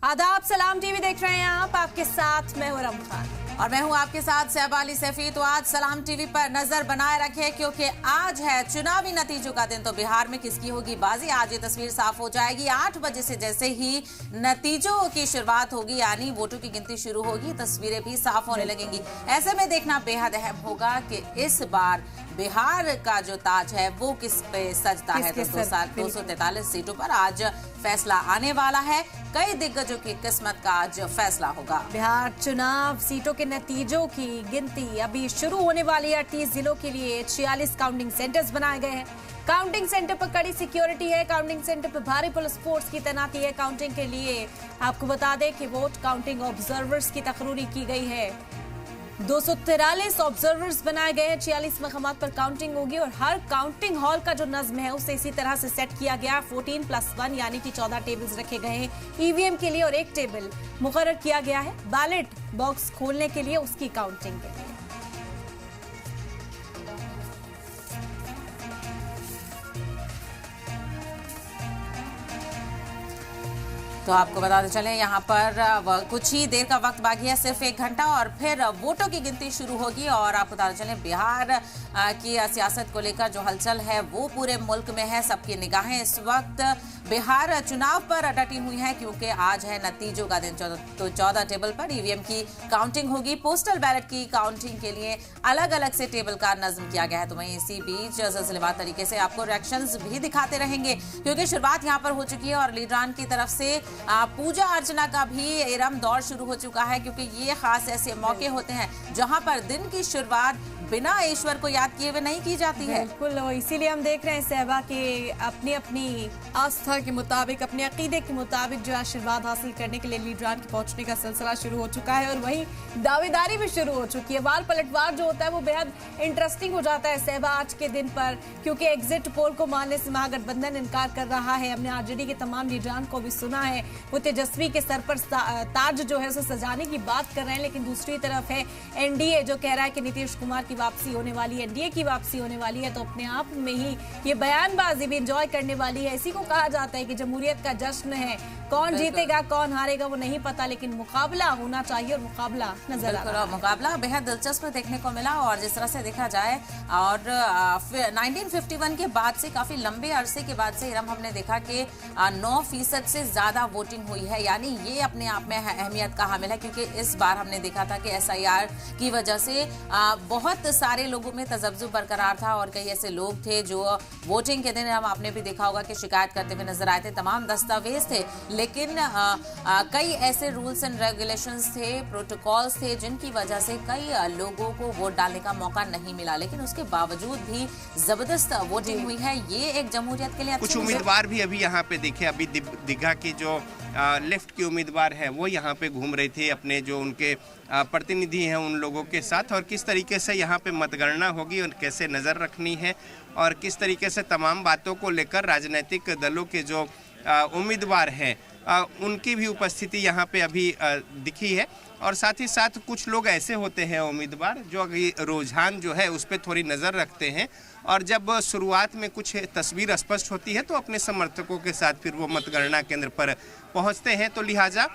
आदाब, सलाम टीवी देख रहे हैं आप। आपके साथ मैं हूं रम खान और मैं हूं आपके साथ सहबाली सैफी। तो आज सलाम टीवी पर नजर बनाए रखें क्योंकि आज है चुनावी नतीजों का दिन। तो बिहार में किसकी होगी बाजी, आज ये तस्वीर साफ हो जाएगी। 8 बजे से जैसे ही नतीजों की शुरुआत होगी यानी वोटों की गिनती शुरू होगी, तस्वीरें भी साफ होने लगेंगी। ऐसे में देखना बेहद अहम होगा कि इस बार बिहार का जो ताज है वो किस पे सजता है। तो 243 सीटों पर आज फैसला आने वाला है। कई दिग्गजों की किस्मत का आज फैसला होगा। बिहार चुनाव सीटों के नतीजों की गिनती अभी शुरू होने वाली है। 38 जिलों के लिए 46 काउंटिंग सेंटर्स बनाए गए हैं। काउंटिंग सेंटर पर कड़ी सिक्योरिटी है। काउंटिंग सेंटर पर भारी पुलिस फोर्स की तैनाती है। काउंटिंग के लिए आपको बता दें कि वोट काउंटिंग ऑब्जर्वर्स की तकरीरी की गई है। 243 ऑब्जर्वर्स बनाए गए हैं। 46 मकामात पर काउंटिंग होगी और हर काउंटिंग हॉल का जो नज्म है उसे इसी तरह से सेट किया गया। 14+1 यानी कि 14 टेबल्स रखे गए हैं ईवीएम के लिए और एक टेबल मुकर्रर किया गया है बैलेट बॉक्स खोलने के लिए, उसकी काउंटिंग के लिए। तो आपको बताते चले यहाँ पर कुछ ही देर का वक्त बाकी है, सिर्फ 1 घंटा और फिर वोटों की गिनती शुरू होगी। और आपको बताते चले बिहार की सियासत को लेकर जो हलचल है वो पूरे मुल्क में है। सबकी निगाहें इस वक्त बिहार चुनाव पर डटी हुई हैं क्योंकि आज है नतीजों का दिन। तो 14 टेबल पर ईवीएम की काउंटिंग होगी। पोस्टल बैलेट की काउंटिंग के लिए अलग अलग से टेबल का नज्म किया गया है। तो वहीं इसी बीच सिलसिलेवार तरीके से आपको रिएक्शंस भी दिखाते रहेंगे क्योंकि शुरुआत यहाँ पर हो चुकी है और लीडरान की तरफ से पूजा अर्चना का भी इरम दौर शुरू हो चुका है क्योंकि ये खास ऐसे मौके होते हैं जहां पर दिन की शुरुआत बिना ईश्वर को याद किए हुए नहीं की जाती है। बिल्कुल, इसीलिए हम देख रहे हैं सहबा के अपनी अपनी आस्था के मुताबिक, अपने अकीदे के मुताबिक जो आशीर्वाद हासिल करने के लिए लीडरान के पहुंचने का सिलसिला शुरू हो चुका है और वहीं दावेदारी भी शुरू हो चुकी है। वार पलटवार जो होता है वो बेहद इंटरेस्टिंग हो जाता है सहबा आज के दिन पर, क्योंकि एग्जिट पोल को मानने से महागठबंधन इनकार कर रहा है। हमने आरजेडी के तमाम लीडरान को भी सुना है, वो तेजस्वी के सर पर ताज जो है उसे सजाने की बात कर रहे हैं, लेकिन दूसरी तरफ है एनडीए जो कह रहा है कि नीतीश कुमार की वापसी होने वाली है, एनडीए की वापसी होने वाली है। तो अपने आप में ही ये बयानबाजी भी एंजॉय करने वाली है। इसी को कहा जाता है कि जमहूरियत का जश्न है। कौन जीतेगा कौन हारेगा वो नहीं पता, लेकिन मुकाबला होना चाहिए और मुकाबला नजर आ रहा है। मुकाबला बेहद दिलचस्प देखने को मिला और जिस तरह से देखा जाए और 1951 के बाद से काफी लंबे अरसे के बाद से इरम हमने देखा कि 9% से ज्यादा वोटिंग हुई है, यानी ये अपने आप में अहमियत का हामिल है क्योंकि इस बार हमने देखा था कि SIR की वजह से बहुत सारे लोगों में तजब्जुब बरकरार था और कई ऐसे लोग थे जो वोटिंग के दिन आपने भी देखा होगा कि शिकायत करते हुए नजर आए थे। तमाम दस्तावेज थे लेकिन कई ऐसे रूल्स एंड रेगुलेशंस थे, प्रोटोकॉल्स थे जिनकी वजह से कई लोगों को वोट डालने का मौका नहीं मिला, लेकिन उसके बावजूद भी जबरदस्त वोटिंग हुई है। ये एक जमहूरियत के लिए कुछ उम्मीदवार भी अभी यहाँ पे देखे, अभी दीघा की जो लेफ्ट की उम्मीदवार है वो यहाँ पे घूम रही थी अपने जो उनके प्रतिनिधि हैं उन लोगों के साथ, और किस तरीके से यहाँ पे मतगणना होगी और कैसे नज़र रखनी है और किस तरीके से तमाम बातों को लेकर राजनीतिक दलों के जो उम्मीदवार हैं उनकी भी उपस्थिति यहाँ पे अभी दिखी है। और साथ ही साथ कुछ लोग ऐसे होते हैं उम्मीदवार जो अभी रुझान जो है उस पर थोड़ी नज़र रखते हैं और जब शुरुआत में कुछ तस्वीर स्पष्ट होती है तो अपने समर्थकों के साथ फिर वो मतगणना केंद्र पर पहुँचते हैं। तो लिहाजा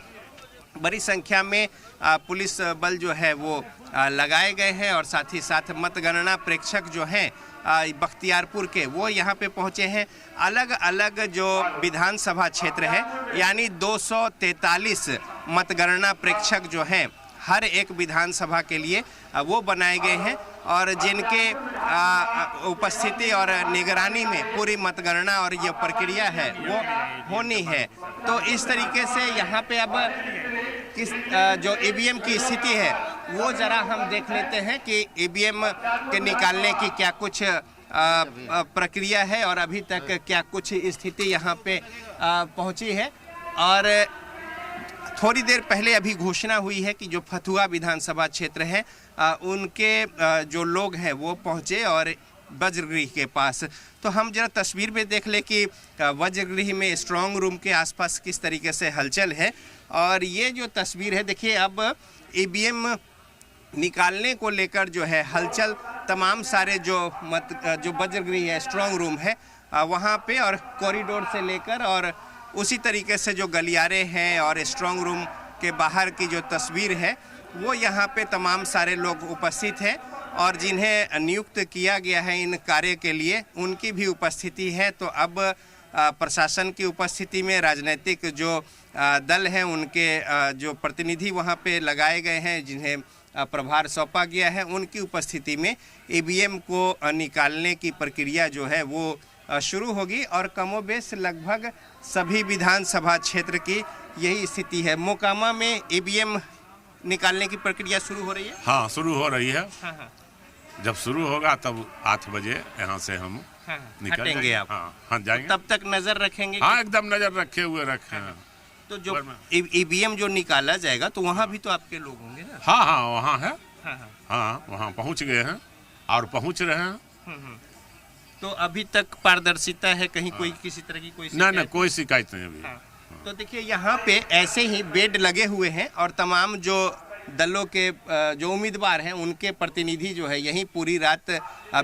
बड़ी संख्या में पुलिस बल जो है वो लगाए गए हैं और साथ ही साथ मतगणना प्रेक्षक जो हैं बख्तियारपुर के वो यहाँ पे पहुँचे हैं। अलग अलग जो विधानसभा क्षेत्र है यानी 243 मतगणना प्रेक्षक जो हैं हर एक विधानसभा के लिए वो बनाए गए हैं और जिनके उपस्थिति और निगरानी में पूरी मतगणना और ये प्रक्रिया है वो होनी है। तो इस तरीके से यहाँ पे अब किस जो ईवीएम की स्थिति है वो ज़रा हम देख लेते हैं कि ईवीएम के निकालने की क्या कुछ प्रक्रिया है और अभी तक क्या कुछ स्थिति यहाँ पे पहुँची है। और थोड़ी देर पहले अभी घोषणा हुई है कि जो फतुहा विधानसभा क्षेत्र है उनके जो लोग हैं वो पहुँचे और वज्रगृह के पास। तो हम जरा तस्वीर में देख ले कि वज्रगृह में स्ट्रांग रूम के आसपास किस तरीके से हलचल है। और ये जो तस्वीर है देखिए, अब ईवीएम निकालने को लेकर जो है हलचल तमाम सारे जो वज्रगृह है, स्ट्रांग रूम है वहाँ पे और कॉरिडोर से लेकर और उसी तरीके से जो गलियारे हैं और स्ट्रांग रूम के बाहर की जो तस्वीर है वो यहाँ पे तमाम सारे लोग उपस्थित हैं और जिन्हें नियुक्त किया गया है इन कार्य के लिए उनकी भी उपस्थिति है। तो अब प्रशासन की उपस्थिति में राजनीतिक जो दल हैं उनके जो प्रतिनिधि वहाँ पे लगाए गए हैं जिन्हें प्रभार सौंपा गया है, उनकी उपस्थिति में ईवीएम को निकालने की प्रक्रिया जो है वो शुरू होगी और कमोबेश लगभग सभी विधानसभा क्षेत्र की यही स्थिति है। मोकामा में ईवीएम निकालने की प्रक्रिया शुरू हो रही है। हाँ, शुरू हो रही है। हाँ। जब शुरू होगा तब 8 बजे यहाँ से हम हटेंगे आप। हाँ जाएंगे। तब तक नजर रखेंगे। हाँ, एकदम नजर रखे हुए रखे हैं। तो जो ईवीएम जो निकाला जाएगा तो वहाँ भी तो आपके लोग होंगे ना। हाँ, वहाँ है। हाँ, वहाँ पहुँच गए हैं और पहुँच रहे हैं। तो अभी तक पारदर्शिता है, कहीं कोई किसी तरह की कोई नहीं, कोई शिकायत नहीं अभी। तो देखिए यहाँ पे ऐसे ही बेड लगे हुए हैं और तमाम जो दलों के जो उम्मीदवार हैं उनके प्रतिनिधि जो है यहीं पूरी रात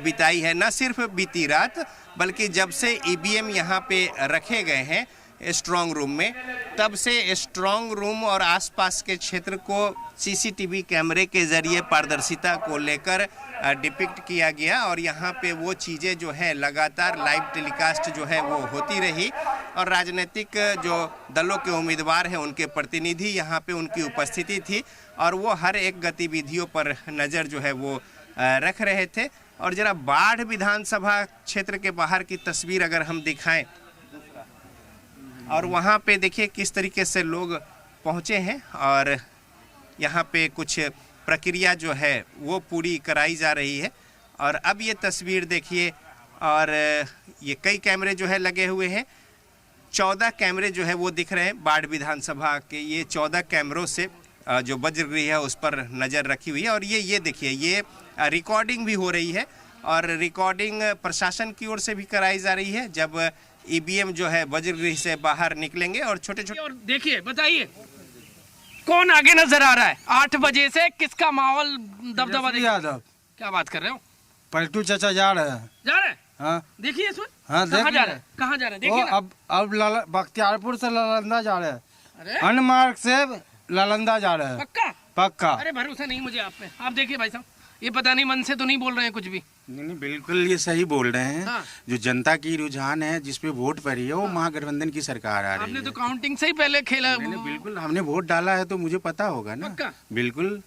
बिताई है। न सिर्फ बीती रात बल्कि जब से ईवीएम यहाँ पे रखे गए हैं स्ट्रांग रूम में, तब से स्ट्रांग रूम और आसपास के क्षेत्र को सीसीटीवी कैमरे के जरिए पारदर्शिता को लेकर डिपिक्ट किया गया और यहाँ पे वो चीज़ें जो है लगातार लाइव टेलीकास्ट जो है वो होती रही और राजनीतिक जो दलों के उम्मीदवार हैं उनके प्रतिनिधि यहाँ पे उनकी उपस्थिति थी और वो हर एक गतिविधियों पर नज़र जो है वो रख रहे थे। और ज़रा बाढ़ विधानसभा क्षेत्र के बाहर की तस्वीर अगर हम दिखाएं और वहाँ पे देखिए किस तरीके से लोग पहुँचे हैं और यहाँ पे कुछ प्रक्रिया जो है वो पूरी कराई जा रही है। और अब ये तस्वीर देखिए और ये कई कैमरे जो है लगे हुए हैं, 14 कैमरे जो है वो दिख रहे हैं बाढ़ विधानसभा के। ये 14 कैमरों से जो वज्रगृह है उस पर नज़र रखी हुई है और ये देखिए ये रिकॉर्डिंग भी हो रही है और रिकॉर्डिंग प्रशासन की ओर से भी कराई जा रही है जब ईवीएम जो है वज्रगृह से बाहर निकलेंगे और छोटे-छोटे। और देखिए बताइए कौन आगे नजर आ रहा है 8 बजे से, किसका माहौल दबदबा यादव। क्या बात कर रहे हो? पलटू चाचा जा रहे हैं। जा रहे हैं? हाँ देखिए इसमें। हाँ, कहाँ जा रहे हैं? कहाँ जा रहे हैं? देखिए ना। अब बख्तियारपुर से नालंदा जा रहे हैं। अरे अन्य मार्ग से नालंदा जा रहे हैं। पक्का। अरे भरोसा नहीं मुझे आप पे। आप देखिए भाई साहब, ये पता नहीं मन से तो नहीं बोल रहे हैं कुछ भी। नहीं, बिल्कुल ये सही बोल रहे हैं। हाँ। जो जनता की रुझान है जिसपे वोट पड़ी है वो महागठबंधन की सरकार आ रही आपने है। तो काउंटिंग से ही पहले खेला। बिल्कुल हमने वोट डाला है तो मुझे पता होगा ना। पक्का? बिल्कुल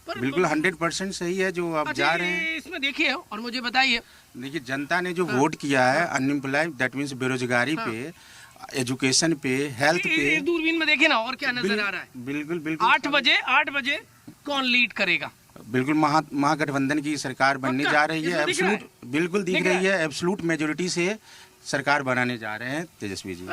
100% सही है जो आप जा रहे हैं। इसमें देखिए और मुझे बताइए। देखिए जनता ने जो वोट किया है अनएम्प्लॉय दैट मीन्स बेरोजगारी पे, एजुकेशन पे, हेल्थ पे। दूरबीन में देखिए ना और क्या नजर आ रहा है। बिल्कुल 8 बजे कौन लीड करेगा? बिल्कुल महागठबंधन की सरकार बनने जा रही है। एब्सोल्यूट बिल्कुल दिख रही है। एब्सोल्यूट मेजोरिटी से सरकार बनाने जा रहे हैं तेजस्वी जी।